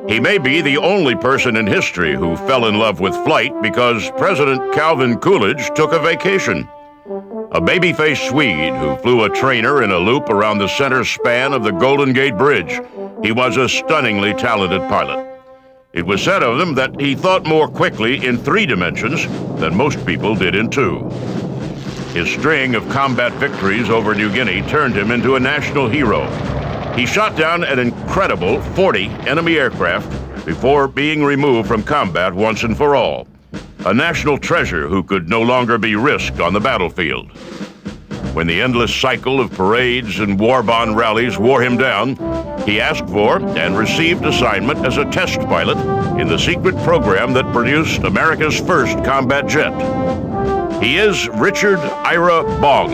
He may be the only person in history who fell in love with flight because President Calvin Coolidge took a vacation. A baby-faced Swede who flew a trainer in a loop around the center span of the Golden Gate Bridge. He was a stunningly talented pilot. It was said of him that he thought more quickly in 3 dimensions than most people did in 2. His string of combat victories over New Guinea turned him into a national hero. He shot down an incredible 40 enemy aircraft before being removed from combat once and for all. A national treasure who could no longer be risked on the battlefield. When the endless cycle of parades and war bond rallies wore him down, he asked for and received assignment as a test pilot in the secret program that produced America's first combat jet. He is Richard Ira Bong,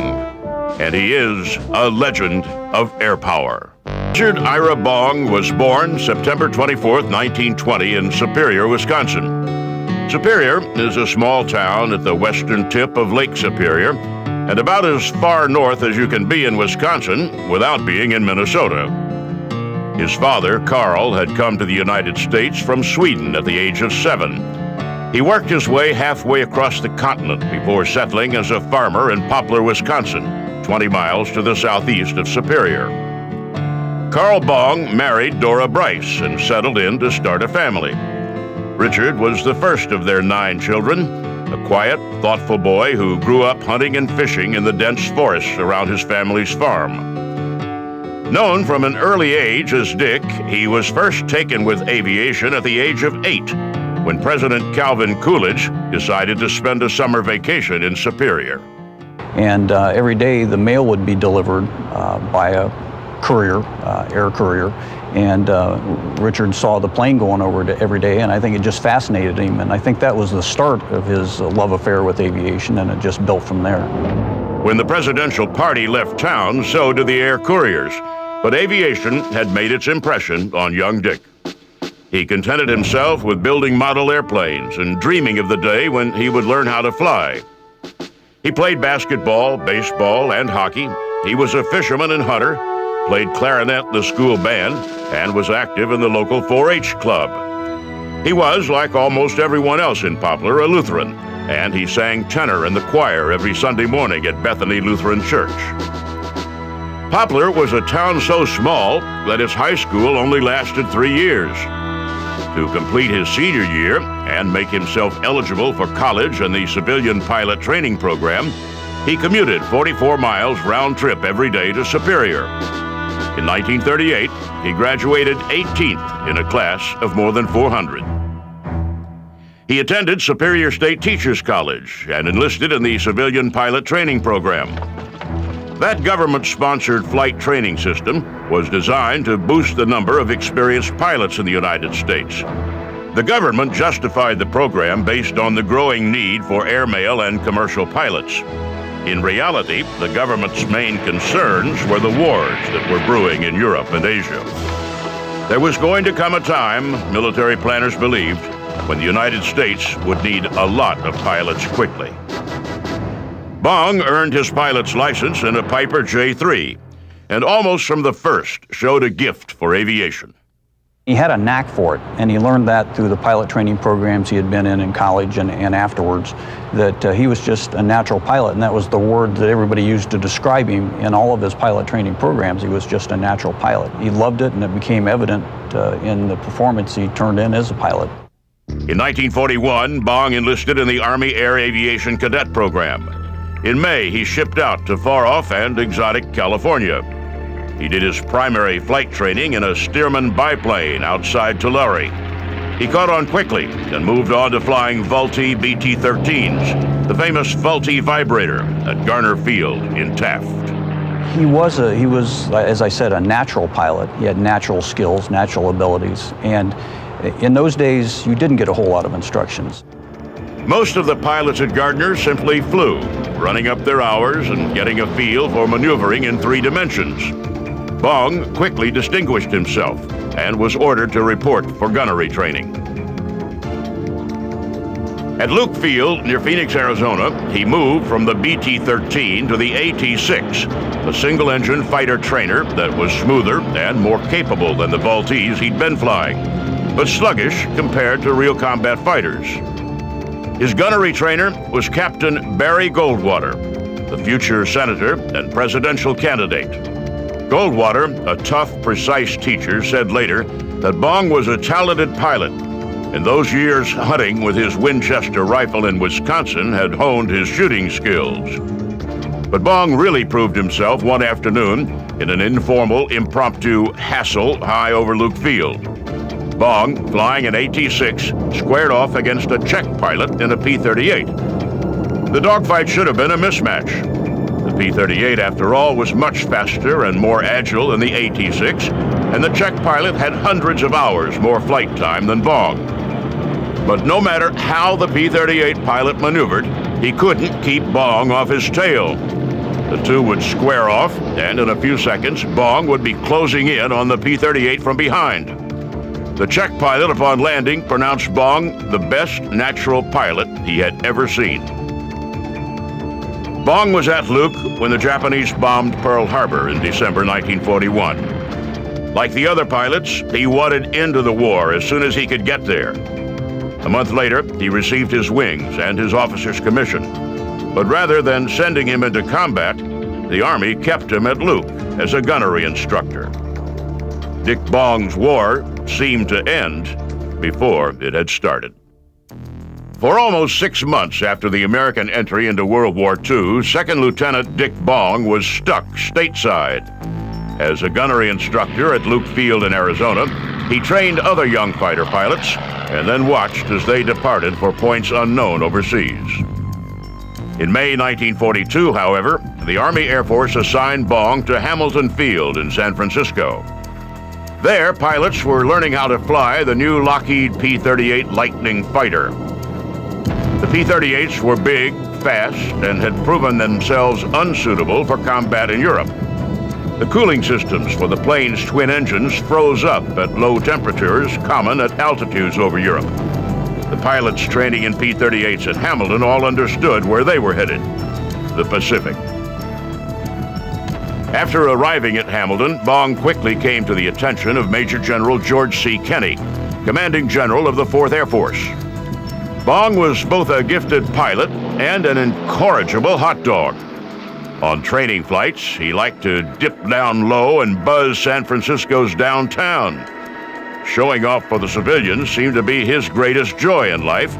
and he is a legend of air power. Richard Ira Bong was born September 24th, 1920 in Superior, Wisconsin. Superior is a small town at the western tip of Lake Superior, and about as far north as you can be in Wisconsin without being in Minnesota. His father, Carl, had come to the United States from Sweden at the age of 7. He worked his way halfway across the continent before settling as a farmer in Poplar, Wisconsin, 20 miles to the southeast of Superior. Carl Bong married Dora Bryce and settled in to start a family. Richard was the first of their 9 children, a quiet, thoughtful boy who grew up hunting and fishing in the dense forests around his family's farm. Known from an early age as Dick, he was first taken with aviation at the age of 8, when President Calvin Coolidge decided to spend a summer vacation in Superior. And every day the mail would be delivered by a courier, air courier, and Richard saw the plane going over every day, and I think it just fascinated him, and I think that was the start of his love affair with aviation, and it just built from there. When the presidential party left town, so did the air couriers, but aviation had made its impression on young Dick. He contented himself with building model airplanes and dreaming of the day when he would learn how to fly. He played basketball, baseball, and hockey. He was a fisherman and hunter, played clarinet in the school band, and was active in the local 4-H club. He was, like almost everyone else in Poplar, a Lutheran, and he sang tenor in the choir every Sunday morning at Bethany Lutheran Church. Poplar was a town so small that its high school only lasted 3 years. To complete his senior year and make himself eligible for college and the civilian pilot training program, he commuted 44 miles round trip every day to Superior. In 1938, he graduated 18th in a class of more than 400. He attended Superior State Teachers College and enlisted in the civilian pilot training program. That government-sponsored flight training system was designed to boost the number of experienced pilots in the United States. The government justified the program based on the growing need for airmail and commercial pilots. In reality, the government's main concerns were the wars that were brewing in Europe and Asia. There was going to come a time, military planners believed, when the United States would need a lot of pilots quickly. Bong earned his pilot's license in a Piper J3, and almost from the first showed a gift for aviation. He had a knack for it, and he learned that through the pilot training programs he had been in college and afterwards, that he was just a natural pilot, and that was the word that everybody used to describe him in all of his pilot training programs. He was just a natural pilot. He loved it, and it became evident in the performance he turned in as a pilot. In 1941, Bong enlisted in the Army Air Aviation Cadet Program. In May, he shipped out to far-off and exotic California. He did his primary flight training in a Stearman biplane outside Tulare. He caught on quickly and moved on to flying Vultee BT-13s, the famous Vultee vibrator at Garner Field in Taft. He was, as I said, a natural pilot. He had natural skills, natural abilities, and in those days, you didn't get a whole lot of instructions. Most of the pilots at Gardner simply flew, running up their hours and getting a feel for maneuvering in 3 dimensions. Bong quickly distinguished himself and was ordered to report for gunnery training. At Luke Field, near Phoenix, Arizona, he moved from the BT-13 to the AT-6, a single-engine fighter trainer that was smoother and more capable than the Vultees he'd been flying, but sluggish compared to real combat fighters. His gunnery trainer was Captain Barry Goldwater, the future senator and presidential candidate. Goldwater, a tough, precise teacher, said later that Bong was a talented pilot. In those years, hunting with his Winchester rifle in Wisconsin had honed his shooting skills. But Bong really proved himself one afternoon in an informal, impromptu hassle high over Luke Field. Bong, flying an AT-6, squared off against a Czech pilot in a P-38. The dogfight should have been a mismatch. The P-38, after all, was much faster and more agile than the AT-6, and the Czech pilot had hundreds of hours more flight time than Bong. But no matter how the P-38 pilot maneuvered, he couldn't keep Bong off his tail. The two would square off, and in a few seconds, Bong would be closing in on the P-38 from behind. The Czech pilot, upon landing, pronounced Bong the best natural pilot he had ever seen. Bong was at Luke when the Japanese bombed Pearl Harbor in December 1941. Like the other pilots, he wanted into the war as soon as he could get there. A month later, he received his wings and his officer's commission. But rather than sending him into combat, the Army kept him at Luke as a gunnery instructor. Dick Bong's war seemed to end before it had started. For almost 6 months after the American entry into World War II, Second Lieutenant Dick Bong was stuck stateside. As a gunnery instructor at Luke Field in Arizona, he trained other young fighter pilots and then watched as they departed for points unknown overseas. In May 1942, however, the Army Air Force assigned Bong to Hamilton Field in San Francisco. There, pilots were learning how to fly the new Lockheed P-38 Lightning fighter. The P-38s were big, fast, and had proven themselves unsuitable for combat in Europe. The cooling systems for the plane's twin engines froze up at low temperatures common at altitudes over Europe. The pilots training in P-38s at Hamilton all understood where they were headed: the Pacific. After arriving at Hamilton, Bong quickly came to the attention of Major General George C. Kenney, commanding general of the 4th Air Force. Bong was both a gifted pilot and an incorrigible hot dog. On training flights, he liked to dip down low and buzz San Francisco's downtown. Showing off for the civilians seemed to be his greatest joy in life,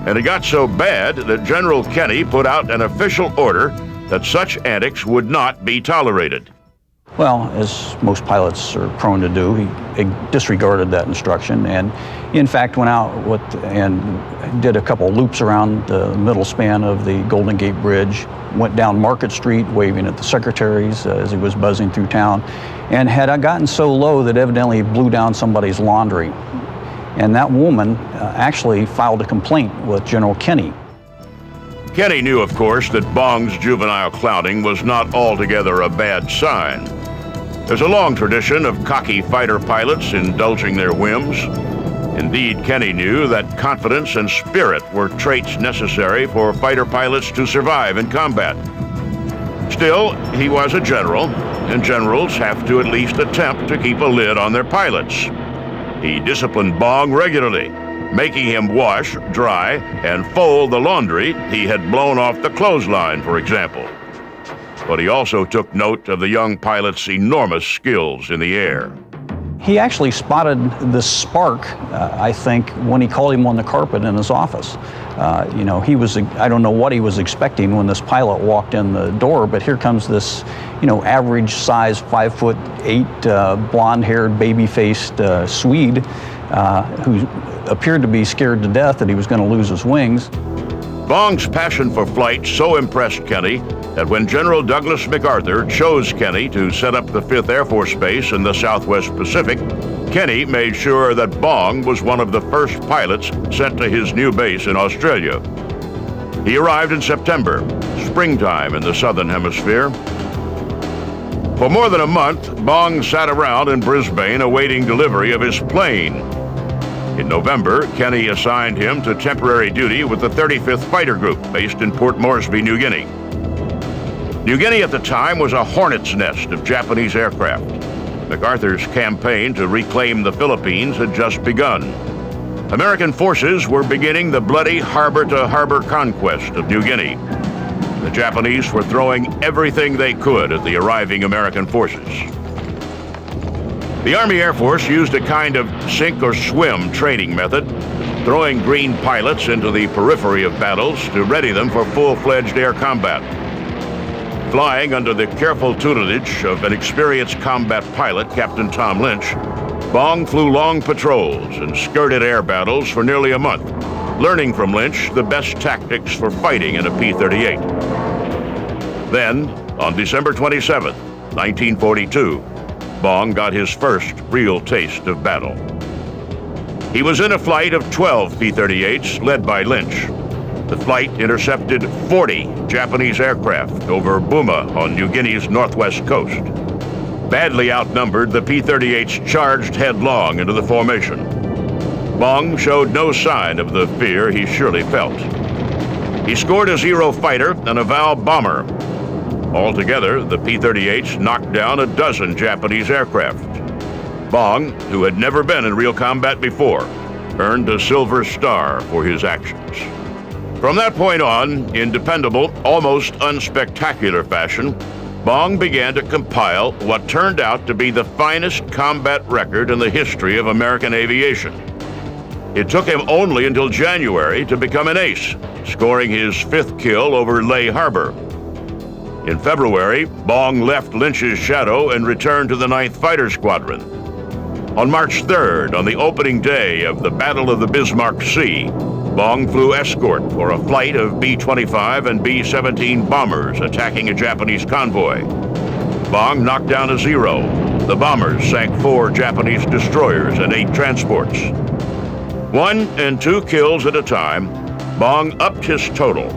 and it got so bad that General Kenney put out an official order that such antics would not be tolerated. Well, as most pilots are prone to do, he disregarded that instruction and, in fact, went out and did a couple loops around the middle span of the Golden Gate Bridge, went down Market Street waving at the secretaries as he was buzzing through town, and had gotten so low that evidently he blew down somebody's laundry. And that woman actually filed a complaint with General Kenney. Kenney knew, of course, that Bong's juvenile clowning was not altogether a bad sign. There's a long tradition of cocky fighter pilots indulging their whims. Indeed, Kenney knew that confidence and spirit were traits necessary for fighter pilots to survive in combat. Still, he was a general, and generals have to at least attempt to keep a lid on their pilots. He disciplined Bong regularly, making him wash, dry, and fold the laundry he had blown off the clothesline, for example. But he also took note of the young pilot's enormous skills in the air. He actually spotted the spark, I think, when he called him on the carpet in his office. I don't know what he was expecting when this pilot walked in the door, but here comes this, average size 5'8", blonde-haired, baby-faced Swede who appeared to be scared to death that he was going to lose his wings. Bong's passion for flight so impressed Kenney that when General Douglas MacArthur chose Kenney to set up the 5th Air Force Base in the Southwest Pacific, Kenney made sure that Bong was one of the first pilots sent to his new base in Australia. He arrived in September, springtime in the Southern Hemisphere. For more than a month, Bong sat around in Brisbane awaiting delivery of his plane. In November, Kenny assigned him to temporary duty with the 35th Fighter Group, based in Port Moresby, New Guinea. New Guinea at the time was a hornet's nest of Japanese aircraft. MacArthur's campaign to reclaim the Philippines had just begun. American forces were beginning the bloody harbor-to-harbor conquest of New Guinea. The Japanese were throwing everything they could at the arriving American forces. The Army Air Force used a kind of sink-or-swim training method, throwing green pilots into the periphery of battles to ready them for full-fledged air combat. Flying under the careful tutelage of an experienced combat pilot, Captain Tom Lynch, Bong flew long patrols and skirted air battles for nearly a month, learning from Lynch the best tactics for fighting in a P-38. Then, on December 27, 1942, Bong got his first real taste of battle. He was in a flight of 12 P-38s led by Lynch. The flight intercepted 40 Japanese aircraft over Buma on New Guinea's northwest coast. Badly outnumbered, the P-38s charged headlong into the formation. Bong showed no sign of the fear he surely felt. He scored a Zero fighter and a Val bomber. Altogether, the P-38s knocked down a dozen Japanese aircraft. Bong, who had never been in real combat before, earned a Silver Star for his actions. From that point on, in dependable, almost unspectacular fashion, Bong began to compile what turned out to be the finest combat record in the history of American aviation. It took him only until January to become an ace, scoring his 5th kill over Leh Harbor. In February, Bong left Lynch's shadow and returned to the 9th Fighter Squadron. On March 3rd, on the opening day of the Battle of the Bismarck Sea, Bong flew escort for a flight of B-25 and B-17 bombers attacking a Japanese convoy. Bong knocked down a Zero. The bombers sank 4 Japanese destroyers and 8 transports. 1 and 2 kills at a time, Bong upped his total.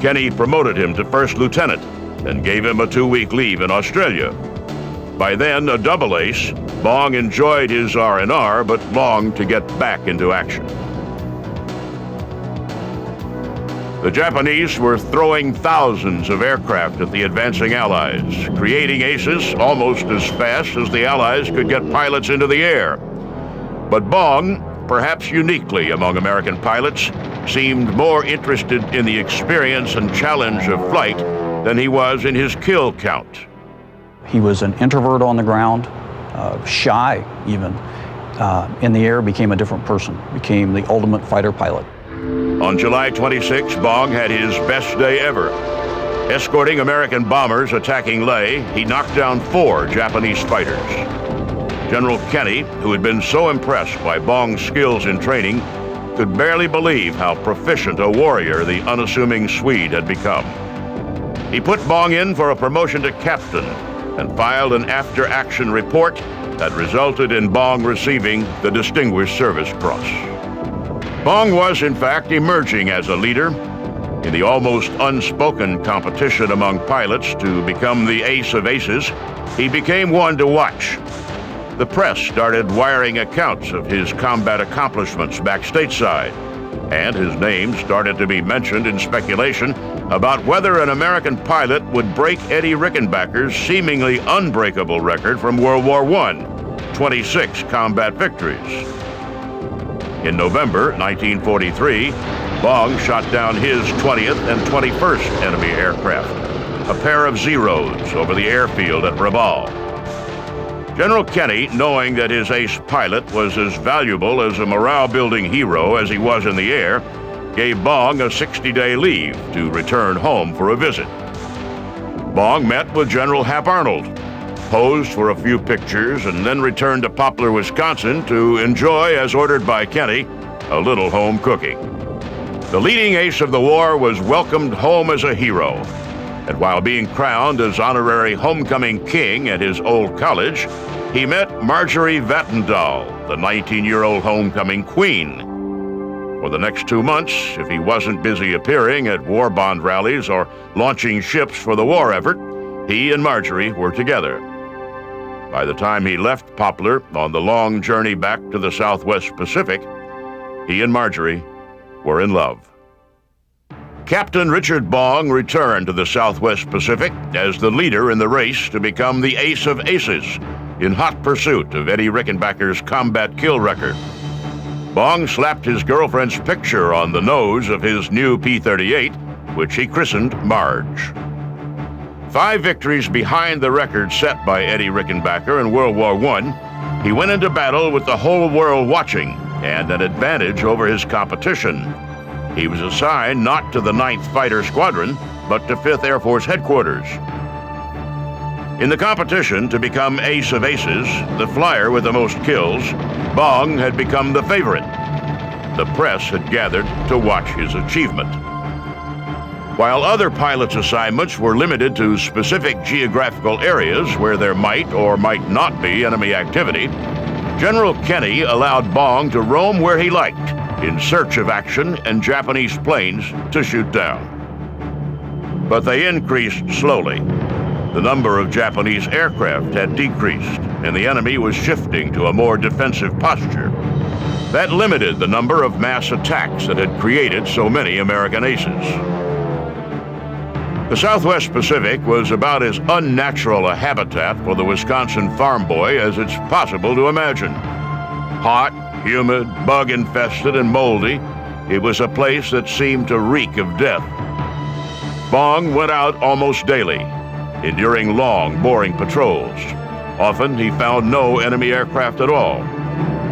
Kenny promoted him to first lieutenant and gave him a 2-week leave in Australia. By then, a double ace, Bong enjoyed his R&R but longed to get back into action. The Japanese were throwing thousands of aircraft at the advancing Allies, creating aces almost as fast as the Allies could get pilots into the air. But Bong, perhaps uniquely among American pilots, seemed more interested in the experience and challenge of flight than he was in his kill count. He was an introvert on the ground, shy even. In the air, became a different person, became the ultimate fighter pilot. On July 26, Bong had his best day ever. Escorting American bombers attacking Leh, he knocked down 4 Japanese fighters. General Kenny, who had been so impressed by Bong's skills in training, could barely believe how proficient a warrior the unassuming Swede had become. He put Bong in for a promotion to captain and filed an after-action report that resulted in Bong receiving the Distinguished Service Cross. Bong was, in fact, emerging as a leader. In the almost unspoken competition among pilots to become the ace of aces, he became one to watch. The press started wiring accounts of his combat accomplishments back stateside, and his name started to be mentioned in speculation about whether an American pilot would break Eddie Rickenbacker's seemingly unbreakable record from World War I, 26 combat victories. In November 1943, Bong shot down his 20th and 21st enemy aircraft, a pair of Zeros over the airfield at Rabaul. General Kenny, knowing that his ace pilot was as valuable as a morale-building hero as he was in the air, gave Bong a 60-day leave to return home for a visit. Bong met with General Hap Arnold, posed for a few pictures, and then returned to Poplar, Wisconsin to enjoy, as ordered by Kenny, a little home cooking. The leading ace of the war was welcomed home as a hero, and while being crowned as honorary homecoming king at his old college, he met Marjorie Vattendahl, the 19-year-old homecoming queen. For the next 2 months, if he wasn't busy appearing at war bond rallies or launching ships for the war effort, he and Marjorie were together. By the time he left Poplar on the long journey back to the Southwest Pacific, He and Marjorie were in love. Captain Richard Bong returned to the Southwest Pacific as the leader in the race to become the ace of aces in hot pursuit of Eddie Rickenbacker's combat kill record. Bong slapped his girlfriend's picture on the nose of his new P-38, which he christened Marge. 5 victories behind the record set by Eddie Rickenbacker in World War I, he went into battle with the whole world watching and an advantage over his competition. He was assigned not to the 9th Fighter Squadron, but to 5th Air Force Headquarters. In the competition to become ace of aces, the flyer with the most kills, Bong had become the favorite. The press had gathered to watch his achievement. While other pilots' assignments were limited to specific geographical areas where there might or might not be enemy activity, General Kenny allowed Bong to roam where he liked in search of action and Japanese planes to shoot down. But they increased slowly. The number of Japanese aircraft had decreased, and the enemy was shifting to a more defensive posture. That limited the number of mass attacks that had created so many American aces. The Southwest Pacific was about as unnatural a habitat for the Wisconsin farm boy as it's possible to imagine. Hot, humid, bug-infested, and moldy, it was a place that seemed to reek of death. Bong went out almost daily, enduring long, boring patrols. Often he found no enemy aircraft at all.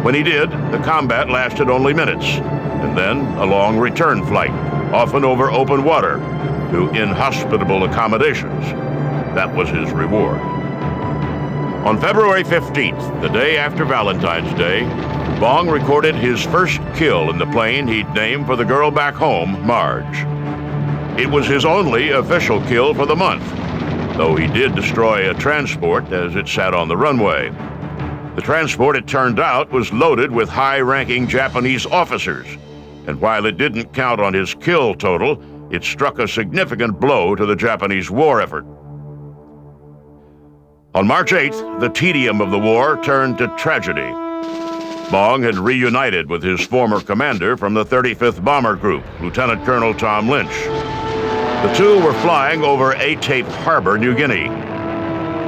When he did, the combat lasted only minutes, and then a long return flight, often over open water, to inhospitable accommodations. That was his reward. On February 15th, the day after Valentine's Day, Bong recorded his first kill in the plane he'd named for the girl back home, Marge. It was his only official kill for the month, though he did destroy a transport as it sat on the runway. The transport, it turned out, was loaded with high-ranking Japanese officers, and while it didn't count on his kill total, it struck a significant blow to the Japanese war effort. On March 8th, the tedium of the war turned to tragedy. Bong had reunited with his former commander from the 35th Bomber Group, Lieutenant Colonel Tom Lynch. The two were flying over Atape Harbor, New Guinea.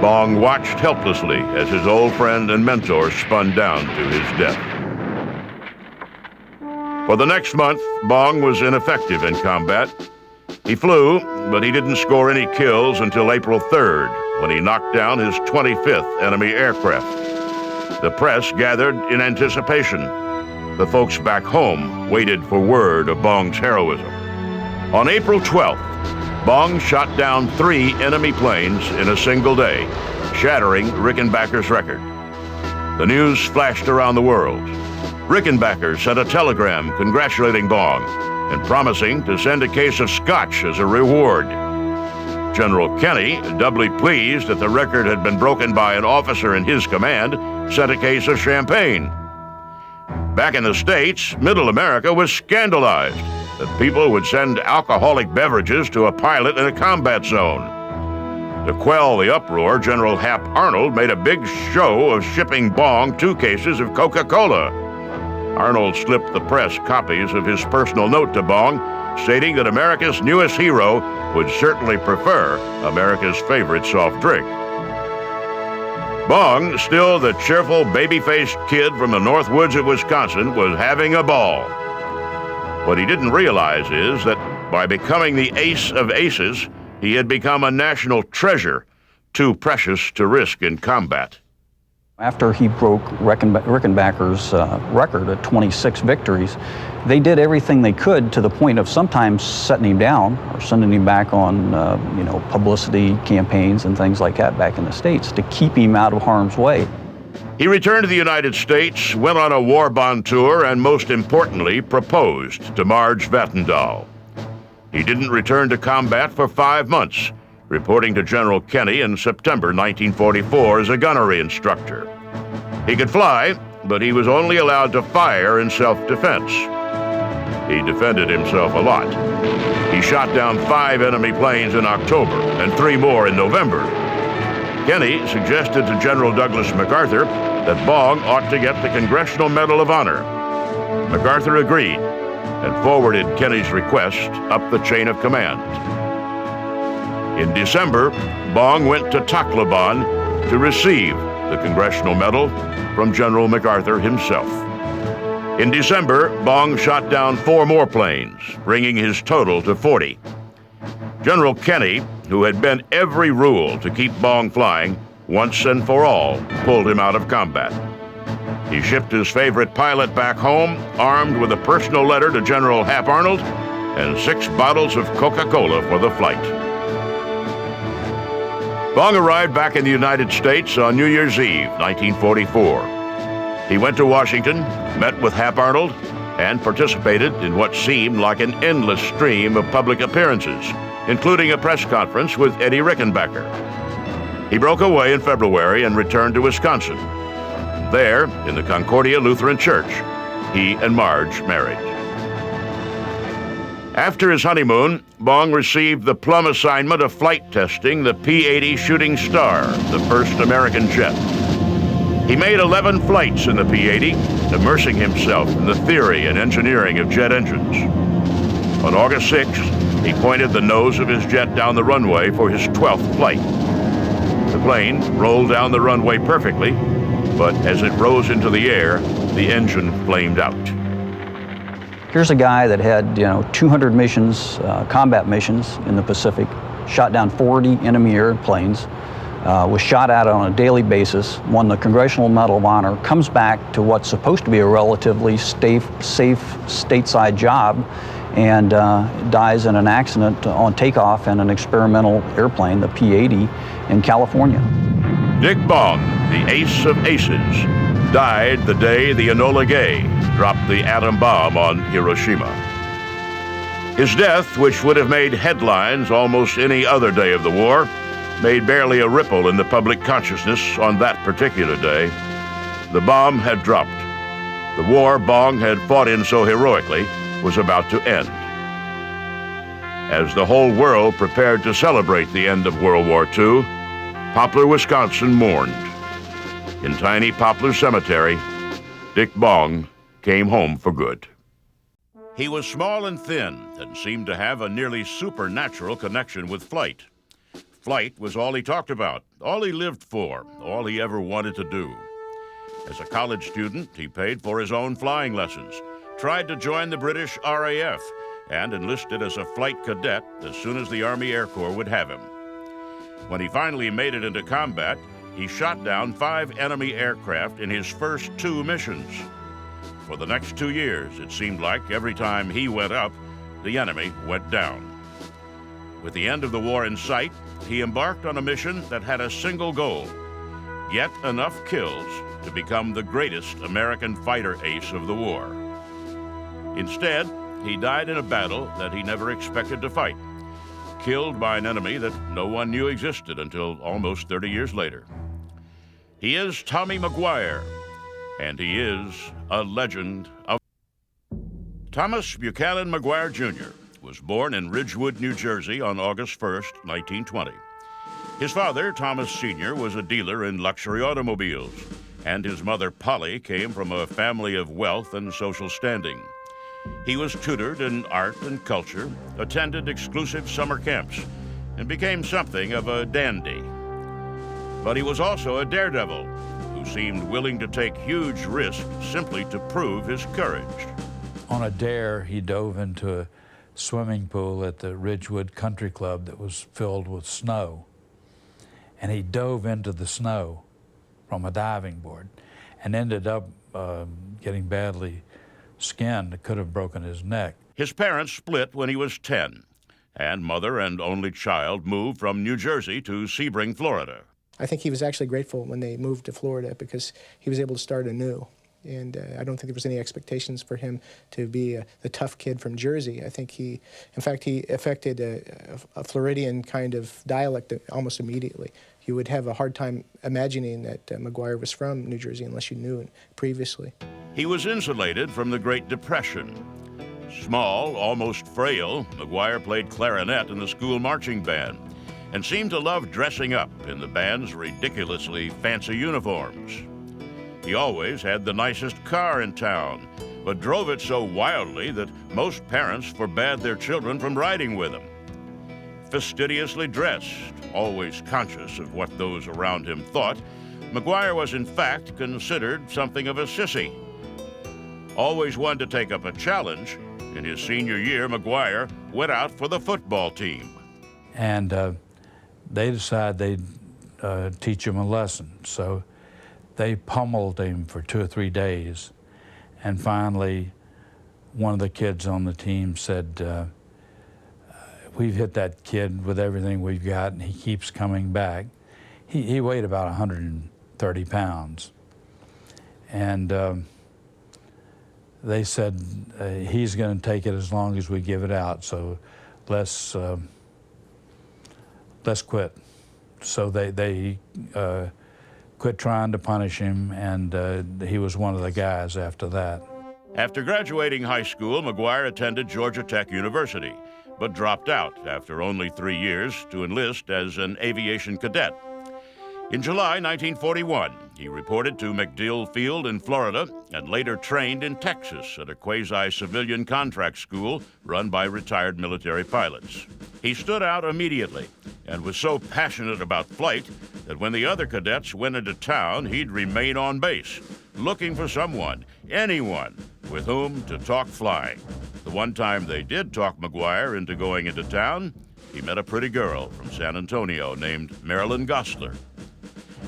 Bong watched helplessly as his old friend and mentor spun down to his death. For the next month, Bong was ineffective in combat. He flew, but he didn't score any kills until April 3rd, when he knocked down his 25th enemy aircraft. The press gathered in anticipation. The folks back home waited for word of Bong's heroism. On April 12th, Bong shot down 3 enemy planes in a single day, shattering Rickenbacker's record. The news flashed around the world. Rickenbacker sent a telegram congratulating Bong and promising to send a case of scotch as a reward. General Kenny, doubly pleased that the record had been broken by an officer in his command, sent a case of champagne. Back in the States, Middle America was scandalized that people would send alcoholic beverages to a pilot in a combat zone. To quell the uproar, General Hap Arnold made a big show of shipping Bong 2 cases of Coca-Cola. Arnold slipped the press copies of his personal note to Bong, stating that America's newest hero would certainly prefer America's favorite soft drink. Bong, still the cheerful, baby-faced kid from the North Woods of Wisconsin, was having a ball. What he didn't realize is that by becoming the ace of aces, he had become a national treasure, too precious to risk in combat. After he broke Rickenbacker's record at 26 victories, they did everything they could to the point of sometimes setting him down or sending him back on, publicity campaigns and things like that back in the States to keep him out of harm's way. He returned to the United States, went on a war bond tour, and most importantly, proposed to Marge Vattendahl. He didn't return to combat for 5 months, reporting to General Kenny in September 1944 as a gunnery instructor. He could fly, but he was only allowed to fire in self-defense. He defended himself a lot. He shot down 5 enemy planes in October and 3 more in November. Kenny suggested to General Douglas MacArthur that Bong ought to get the Congressional Medal of Honor. MacArthur agreed and forwarded Kenny's request up the chain of command. In December, Bong went to Tacloban to receive the Congressional Medal from General MacArthur himself. In December, Bong shot down 4 more planes, bringing his total to 40. General Kenny, who had bent every rule to keep Bong flying, once and for all, pulled him out of combat. He shipped his favorite pilot back home, armed with a personal letter to General Hap Arnold and 6 bottles of Coca-Cola for the flight. Bong arrived back in the United States on New Year's Eve, 1944. He went to Washington, met with Hap Arnold, and participated in what seemed like an endless stream of public appearances, including a press conference with Eddie Rickenbacker. He broke away in February and returned to Wisconsin. There, in the Concordia Lutheran Church, he and Marge married. After his honeymoon, Bong received the plum assignment of flight testing the P-80 Shooting Star, the first American jet. He made 11 flights in the P-80, immersing himself in the theory and engineering of jet engines. On August 6th, he pointed the nose of his jet down the runway for his 12th flight. The plane rolled down the runway perfectly, but as it rose into the air, the engine flamed out. Here's a guy that had 200 missions, combat missions in the Pacific, shot down 40 enemy airplanes, was shot at on a daily basis, won the Congressional Medal of Honor, comes back to what's supposed to be a relatively safe stateside job, and dies in an accident on takeoff in an experimental airplane, the P-80, in California. Dick Bong, the ace of aces, died the day the Enola Gay dropped the atom bomb on Hiroshima. His death, which would have made headlines almost any other day of the war, made barely a ripple in the public consciousness on that particular day. The bomb had dropped. The war Bong had fought in so heroically was about to end. As the whole world prepared to celebrate the end of World War II, Poplar, Wisconsin mourned. In tiny Poplar Cemetery, Dick Bong came home for good. He was small and thin and seemed to have a nearly supernatural connection with flight. Flight was all he talked about, all he lived for, all he ever wanted to do. As a college student, he paid for his own flying lessons, tried to join the British RAF, and enlisted as a flight cadet as soon as the Army Air Corps would have him. When he finally made it into combat, he shot down 5 enemy aircraft in his first 2 missions. For the next 2 years, it seemed like every time he went up, the enemy went down. With the end of the war in sight, he embarked on a mission that had a single goal: get enough kills to become the greatest American fighter ace of the war. Instead, he died in a battle that he never expected to fight, killed by an enemy that no one knew existed until almost 30 years later. He is Tommy McGuire, and he is a legend of... Thomas Buchanan McGuire, Jr. was born in Ridgewood, New Jersey on August 1st, 1920. His father, Thomas Sr., was a dealer in luxury automobiles, and his mother, Polly, came from a family of wealth and social standing. He was tutored in art and culture, attended exclusive summer camps, and became something of a dandy. But he was also a daredevil who seemed willing to take huge risks simply to prove his courage. On a dare, he dove into a swimming pool at the Ridgewood Country Club that was filled with snow. And he dove into the snow from a diving board and ended up getting badly skinned. It could have broken his neck. His parents split when he was 10, and mother and only child moved from New Jersey to Sebring, Florida. I think he was actually grateful when they moved to Florida because he was able to start anew. And I don't think there was any expectations for him to be the tough kid from Jersey. I think he affected a Floridian kind of dialect almost immediately. You would have a hard time imagining that McGuire was from New Jersey unless you knew it previously. He was insulated from the Great Depression. Small, almost frail, McGuire played clarinet in the school marching band and seemed to love dressing up in the band's ridiculously fancy uniforms. He always had the nicest car in town, but drove it so wildly that most parents forbade their children from riding with him. Fastidiously dressed, always conscious of what those around him thought, McGuire was in fact considered something of a sissy. Always one to take up a challenge, in his senior year, McGuire went out for the football team. And they decided they'd teach him a lesson. So they pummeled him for 2 or 3 days. And finally, one of the kids on the team said, we've hit that kid with everything we've got, and he keeps coming back. He weighed about 130 pounds. And they said, he's going to take it as long as we give it out, so let's quit. So they quit trying to punish him, and he was one of the guys after that. After graduating high school, McGuire attended Georgia Tech University, but dropped out after only 3 years to enlist as an aviation cadet. In July 1941, he reported to MacDill Field in Florida and later trained in Texas at a quasi-civilian contract school run by retired military pilots. He stood out immediately and was so passionate about flight that when the other cadets went into town, he'd remain on base, looking for someone, anyone, with whom to talk flying. The one time they did talk McGuire into going into town, he met a pretty girl from San Antonio named Marilyn Gosler.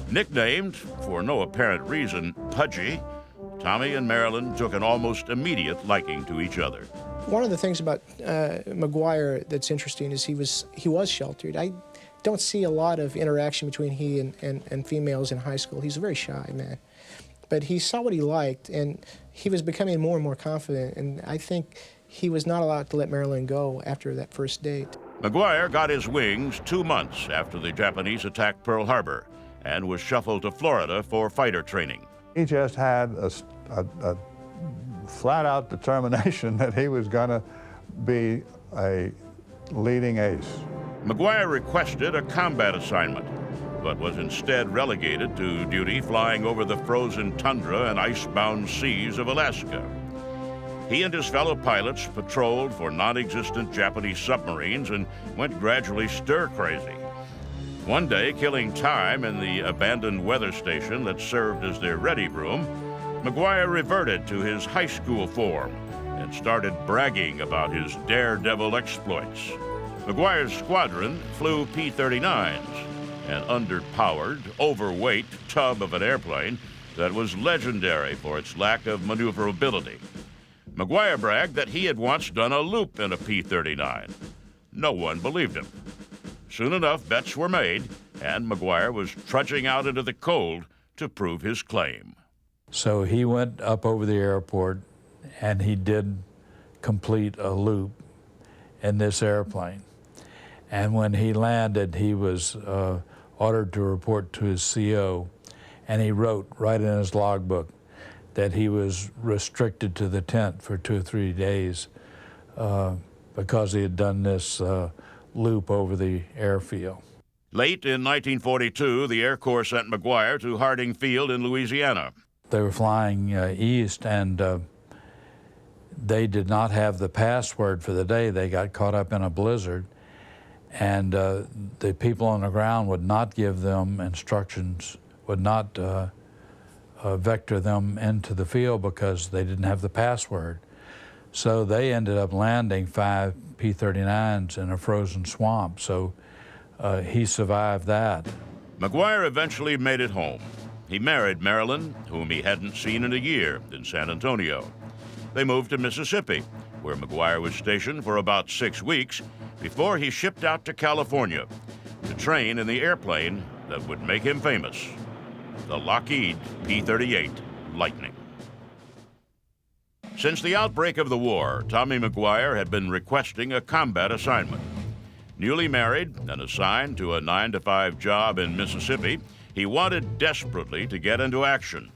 Nicknamed, for no apparent reason, Pudgy, Tommy and Marilyn took an almost immediate liking to each other. One of the things about McGuire that's interesting is he was sheltered. I don't see a lot of interaction between he and females in high school. He's a very shy man. But he saw what he liked, and he was becoming more and more confident, and I think he was not allowed to let Marilyn go after that first date. McGuire got his wings 2 months after the Japanese attacked Pearl Harbor and was shuffled to Florida for fighter training. He just had a flat-out determination that he was going to be a leading ace. McGuire requested a combat assignment, but was instead relegated to duty flying over the frozen tundra and icebound seas of Alaska. He and his fellow pilots patrolled for non-existent Japanese submarines and went gradually stir-crazy. One day, killing time in the abandoned weather station that served as their ready room, McGuire reverted to his high school form and started bragging about his daredevil exploits. McGuire's squadron flew P-39s, an underpowered, overweight tub of an airplane that was legendary for its lack of maneuverability. McGuire bragged that he had once done a loop in a P-39. No one believed him. Soon enough, bets were made, and McGuire was trudging out into the cold to prove his claim. So he went up over the airport, and he did complete a loop in this airplane. And when he landed, he was ordered to report to his CO, and he wrote right in his logbook that he was restricted to the tent for 2 or 3 days because he had done this loop over the airfield. Late in 1942, the Air Corps sent McGuire to Harding Field in Louisiana. They were flying east, and they did not have the password for the day. They got caught up in a blizzard, and the people on the ground would not give them instructions, would not vector them into the field because they didn't have the password. So they ended up landing 5 P-39s in a frozen swamp, so he survived that. McGuire eventually made it home. He married Marilyn, whom he hadn't seen in a year, in San Antonio. They moved to Mississippi, where McGuire was stationed for about 6 weeks before he shipped out to California to train in the airplane that would make him famous, the Lockheed P-38 Lightning. Since the outbreak of the war, Tommy McGuire had been requesting a combat assignment. Newly married and assigned to a 9-to-5 job in Mississippi, he wanted desperately to get into action.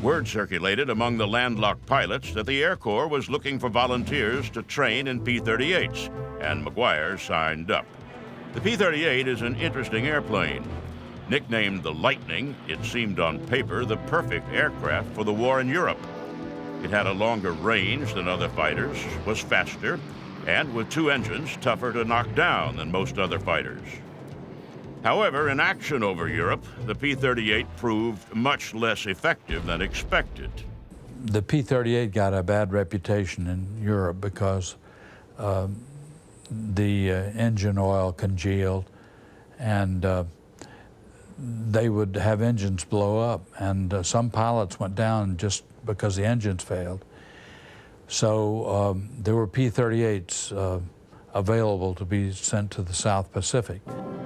Word circulated among the landlocked pilots that the Air Corps was looking for volunteers to train in P-38s, and McGuire signed up. The P-38 is an interesting airplane. Nicknamed the Lightning, it seemed on paper the perfect aircraft for the war in Europe. It had a longer range than other fighters, was faster, and with 2 engines, tougher to knock down than most other fighters. However, in action over Europe, the P-38 proved much less effective than expected. The P-38 got a bad reputation in Europe because the engine oil congealed, and they would have engines blow up, and some pilots went down just because the engines failed. So there were P-38s available to be sent to the South Pacific.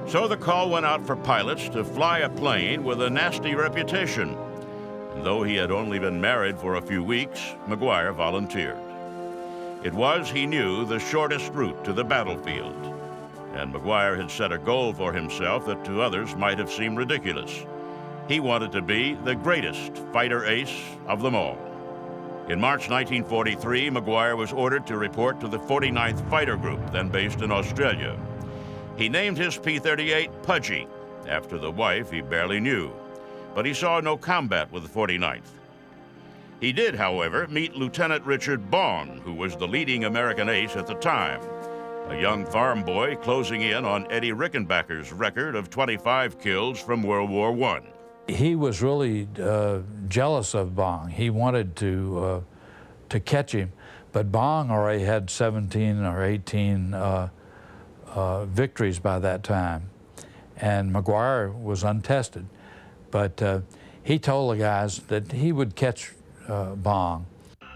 So the call went out for pilots to fly a plane with a nasty reputation. And though he had only been married for a few weeks, McGuire volunteered. It was, he knew, the shortest route to the battlefield. And McGuire had set a goal for himself that to others might have seemed ridiculous. He wanted to be the greatest fighter ace of them all. In March 1943, McGuire was ordered to report to the 49th Fighter Group, then based in Australia. He named his P-38 Pudgy, after the wife he barely knew, but he saw no combat with the 49th. He did, however, meet Lieutenant Richard Bong, who was the leading American ace at the time, a young farm boy closing in on Eddie Rickenbacker's record of 25 kills from World War I. He was really jealous of Bong. He wanted to catch him, but Bong already had 17 or 18 victories by that time, and McGuire was untested. But he told the guys that he would catch Bong.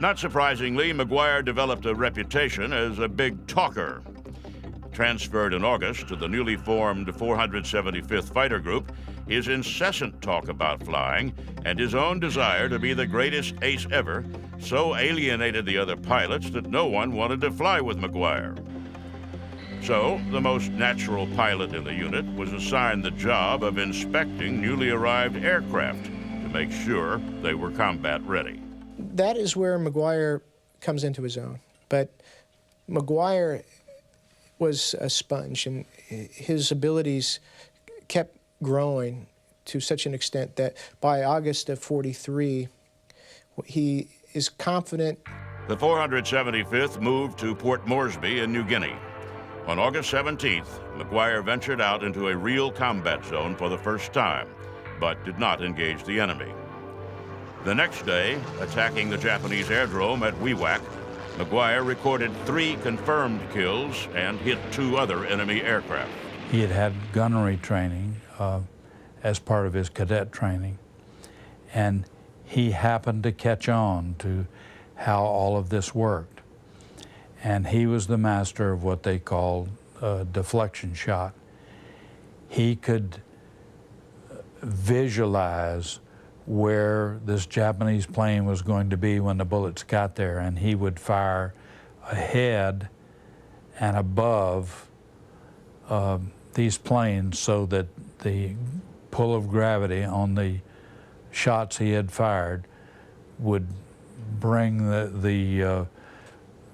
Not surprisingly, McGuire developed a reputation as a big talker. Transferred in August to the newly formed 475th Fighter Group, his incessant talk about flying and his own desire to be the greatest ace ever so alienated the other pilots that no one wanted to fly with McGuire. So, the most natural pilot in the unit was assigned the job of inspecting newly arrived aircraft to make sure they were combat ready. That is where McGuire comes into his own. But McGuire was a sponge, and his abilities kept growing to such an extent that by August of '43, he is confident. The 475th moved to Port Moresby in New Guinea. On August 17th, McGuire ventured out into a real combat zone for the first time, but did not engage the enemy. The next day, attacking the Japanese airdrome at Wewak, McGuire recorded 3 confirmed kills and hit 2 other enemy aircraft. He had had gunnery training as part of his cadet training, and he happened to catch on to how all of this worked. And he was the master of what they called a deflection shot. He could visualize where this Japanese plane was going to be when the bullets got there, and he would fire ahead and above these planes so that the pull of gravity on the shots he had fired would bring the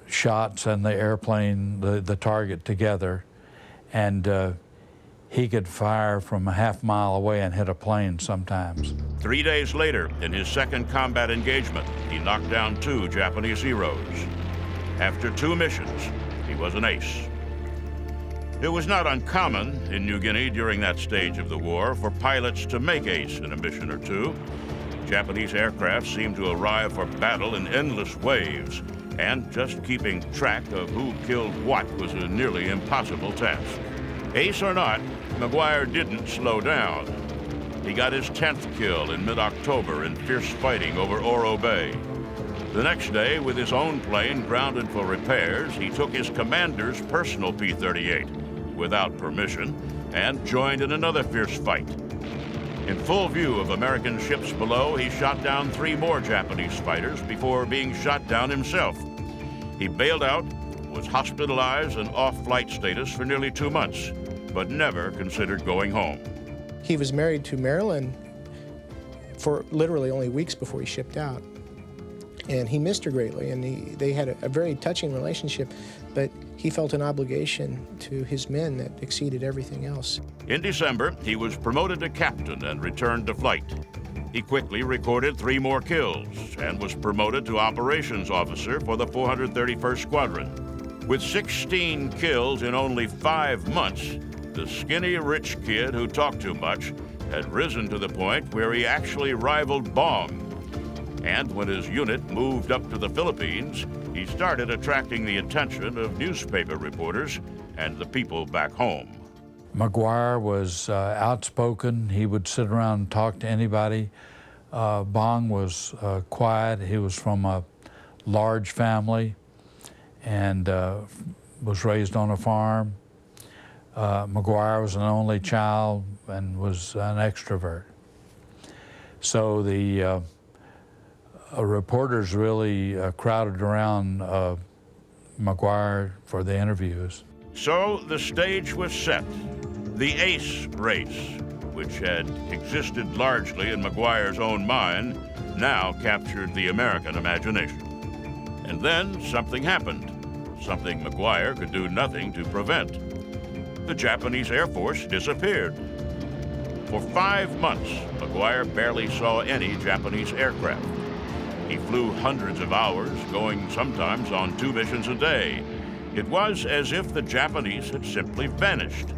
shots and the airplane, the target together, and he could fire from a half-mile away and hit a plane sometimes. 3 days later, in his second combat engagement, he knocked down 2 Japanese heroes. After 2 missions, he was an ace. It was not uncommon in New Guinea during that stage of the war for pilots to make ace in a mission or 2. Japanese aircraft seemed to arrive for battle in endless waves, and just keeping track of who killed what was a nearly impossible task. Ace or not, McGuire didn't slow down. He got his 10th kill in mid-October in fierce fighting over Oro Bay. The next day, with his own plane grounded for repairs, he took his commander's personal P-38 without permission and joined in another fierce fight. In full view of American ships below, he shot down 3 more Japanese fighters before being shot down himself. He bailed out, was hospitalized and off flight status for nearly 2 months, but never considered going home. He was married to Marilyn for literally only weeks before he shipped out. And he missed her greatly, and they had a very touching relationship, but he felt an obligation to his men that exceeded everything else. In December, he was promoted to captain and returned to flight. He quickly recorded 3 more kills and was promoted to operations officer for the 431st Squadron. With 16 kills in only 5 months, the skinny rich kid who talked too much had risen to the point where he actually rivaled Bong. And when his unit moved up to the Philippines, he started attracting the attention of newspaper reporters and the people back home. McGuire was outspoken. He would sit around and talk to anybody. Bong was quiet. He was from a large family and was raised on a farm. McGuire was an only child and was an extrovert. So the reporters really crowded around McGuire for the interviews. So the stage was set. The ace race, which had existed largely in McGuire's own mind, now captured the American imagination. And then something happened, something McGuire could do nothing to prevent. The Japanese Air Force disappeared. For 5 months, McGuire barely saw any Japanese aircraft. He flew hundreds of hours, going sometimes on 2 missions a day. It was as if the Japanese had simply vanished.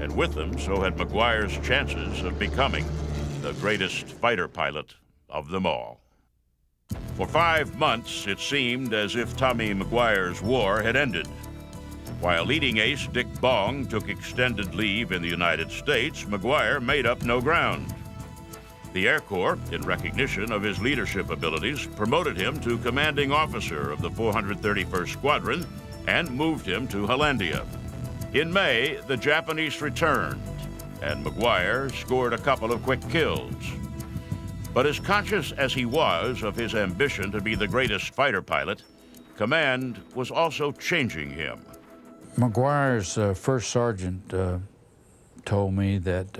And with them, so had McGuire's chances of becoming the greatest fighter pilot of them all. For 5 months, it seemed as if Tommy McGuire's war had ended. While leading ace Dick Bong took extended leave in the United States, McGuire made up no ground. The Air Corps, in recognition of his leadership abilities, promoted him to commanding officer of the 431st Squadron and moved him to Hollandia. In May, the Japanese returned, and McGuire scored a couple of quick kills. But as conscious as he was of his ambition to be the greatest fighter pilot, command was also changing him. McGuire's first sergeant told me that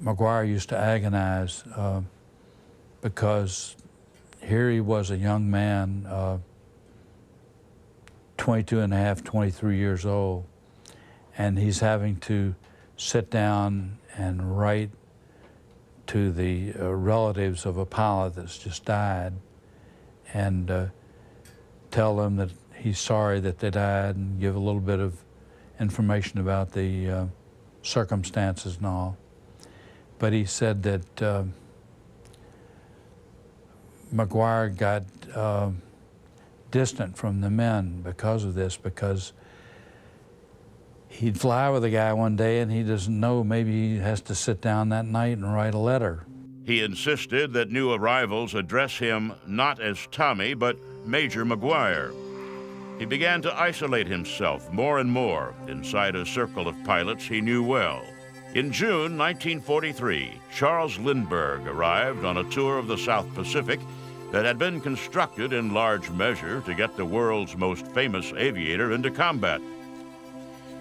McGuire used to agonize because here he was, a young man, 22 and a half, 23 years old, and he's having to sit down and write to the relatives of a pilot that's just died and tell them that he's sorry that they died and give a little bit of information about the circumstances and all. But he said that McGuire got distant from the men because of this, because he'd fly with a guy one day and he doesn't know, maybe he has to sit down that night and write a letter. He insisted that new arrivals address him not as Tommy, but Major McGuire. He began to isolate himself more and more inside a circle of pilots he knew well. In June 1943, Charles Lindbergh arrived on a tour of the South Pacific that had been constructed in large measure to get the world's most famous aviator into combat.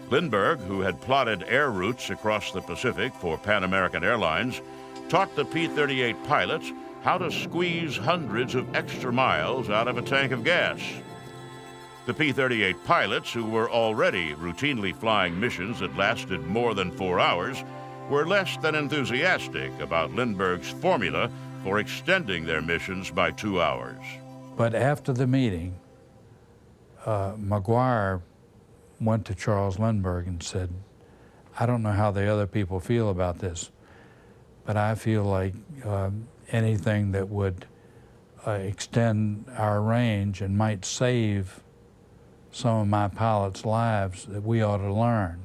Lindbergh, who had plotted air routes across the Pacific for Pan American Airlines, taught the P-38 pilots how to squeeze hundreds of extra miles out of a tank of gas. The P-38 pilots, who were already routinely flying missions that lasted more than 4 hours, were less than enthusiastic about Lindbergh's formula for extending their missions by 2 hours. But after the meeting, McGuire went to Charles Lindbergh and said, I don't know how the other people feel about this, but I feel like anything that would extend our range and might save some of my pilots' lives that we ought to learn.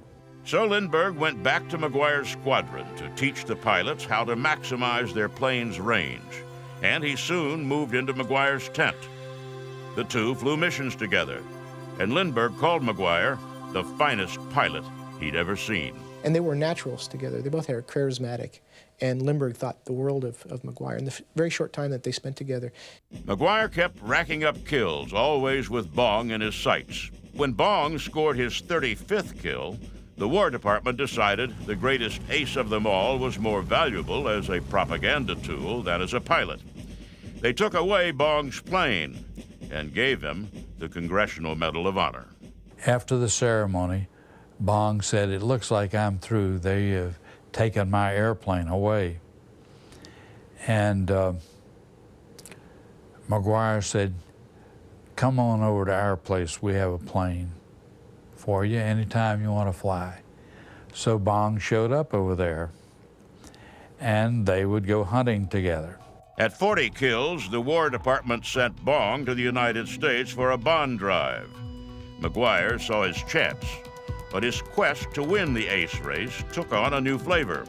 So Lindbergh went back to McGuire's squadron to teach the pilots how to maximize their plane's range, and he soon moved into McGuire's tent. The two flew missions together, and Lindbergh called McGuire the finest pilot he'd ever seen. And they were naturals together. They both are charismatic. And Lindbergh thought the world of McGuire in the very short time that they spent together. McGuire kept racking up kills, always with Bong in his sights. When Bong scored his 35th kill, the War Department decided the greatest ace of them all was more valuable as a propaganda tool than as a pilot. They took away Bong's plane and gave him the Congressional Medal of Honor. After the ceremony, Bong said, it looks like I'm through. They have taken my airplane away. And McGuire said, "Come on over to our place. We have a plane for you anytime you want to fly." So Bong showed up over there, and they would go hunting together. At 40 kills, the War Department sent Bong to the United States for a bond drive. McGuire saw his chance, but his quest to win the ace race took on a new flavor.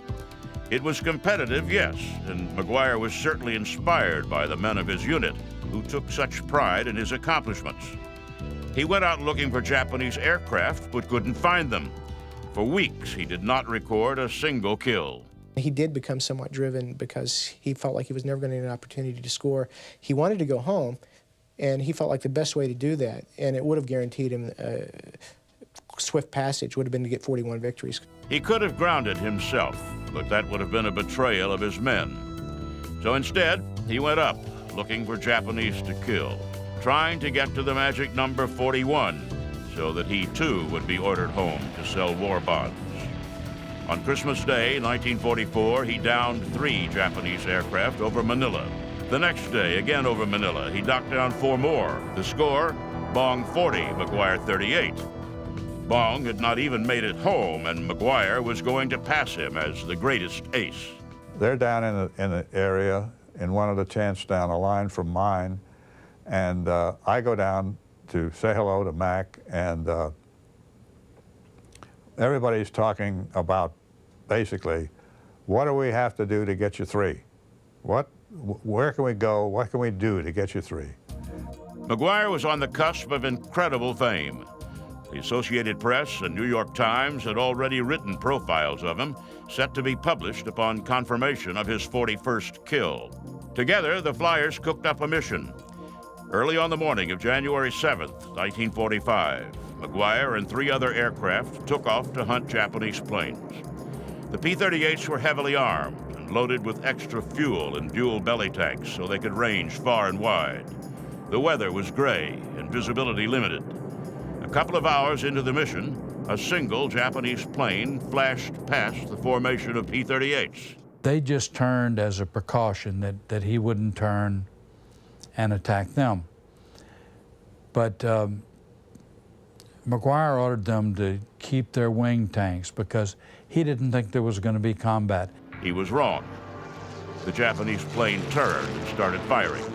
It was competitive, yes, and McGuire was certainly inspired by the men of his unit, who took such pride in his accomplishments. He went out looking for Japanese aircraft, but couldn't find them. For weeks, he did not record a single kill. He did become somewhat driven because he felt like he was never going to get an opportunity to score. He wanted to go home, and he felt like the best way to do that, and it would have guaranteed him swift passage, would have been to get 41 victories. He could have grounded himself, but that would have been a betrayal of his men. So instead, he went up, looking for Japanese to kill, trying to get to the magic number 41, so that he too would be ordered home to sell war bonds. On Christmas Day, 1944, he downed 3 Japanese aircraft over Manila. The next day, again over Manila, he knocked down 4 more. The score, Bong 40, McGuire 38. Bong had not even made it home, and McGuire was going to pass him as the greatest ace. They're down in the area in one of the tents down the line from mine, and I go down to say hello to Mac, and everybody's talking about basically, what do we have to do to get you 3? Where can we go? What can we do to get you 3? McGuire was on the cusp of incredible fame. The Associated Press and New York Times had already written profiles of him, set to be published upon confirmation of his 41st kill. Together, the Flyers cooked up a mission. Early on the morning of January 7th, 1945, McGuire and 3 other aircraft took off to hunt Japanese planes. The P-38s were heavily armed and loaded with extra fuel and dual belly tanks so they could range far and wide. The weather was gray and visibility limited. A couple of hours into the mission, a single Japanese plane flashed past the formation of P-38s. They just turned as a precaution that he wouldn't turn and attack them. But McGuire ordered them to keep their wing tanks because he didn't think there was going to be combat. He was wrong. The Japanese plane turned and started firing.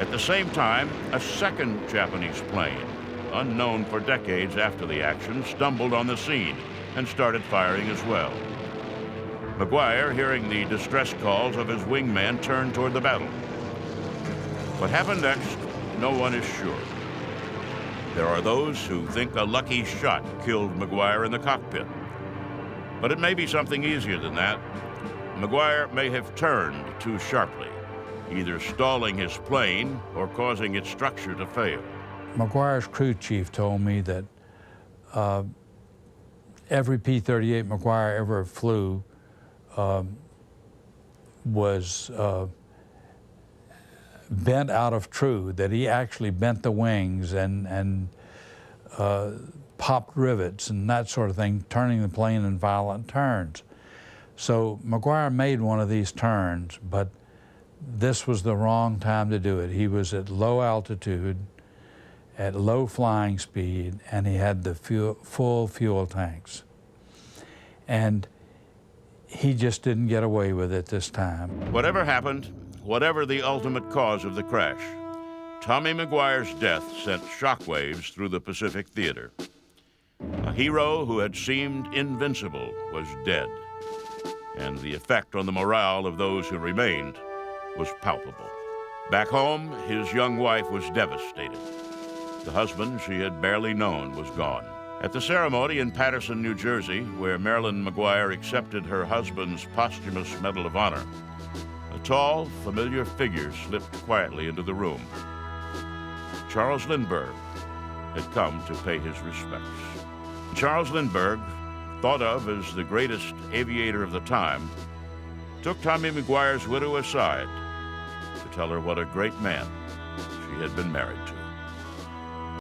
At the same time, a second Japanese plane, unknown for decades after the action, stumbled on the scene and started firing as well. McGuire, hearing the distress calls of his wingman, turned toward the battle. What happened next, no one is sure. There are those who think a lucky shot killed McGuire in the cockpit. But it may be something easier than that. McGuire may have turned too sharply, either stalling his plane or causing its structure to fail. McGuire's crew chief told me that every P-38 McGuire ever flew was bent out of true, that he actually bent the wings and popped rivets and that sort of thing, turning the plane in violent turns. So McGuire made one of these turns, but this was the wrong time to do it. He was at low altitude, at low flying speed, and he had the full fuel tanks. And he just didn't get away with it this time. Whatever happened, whatever the ultimate cause of the crash, Tommy McGuire's death sent shockwaves through the Pacific Theater. A hero who had seemed invincible was dead, and the effect on the morale of those who remained was palpable. Back home, his young wife was devastated. The husband she had barely known was gone. At the ceremony in Paterson, New Jersey, where Marilyn McGuire accepted her husband's posthumous Medal of Honor, a tall, familiar figure slipped quietly into the room. Charles Lindbergh had come to pay his respects. Charles Lindbergh, thought of as the greatest aviator of the time, took Tommy McGuire's widow aside to tell her what a great man she had been married to.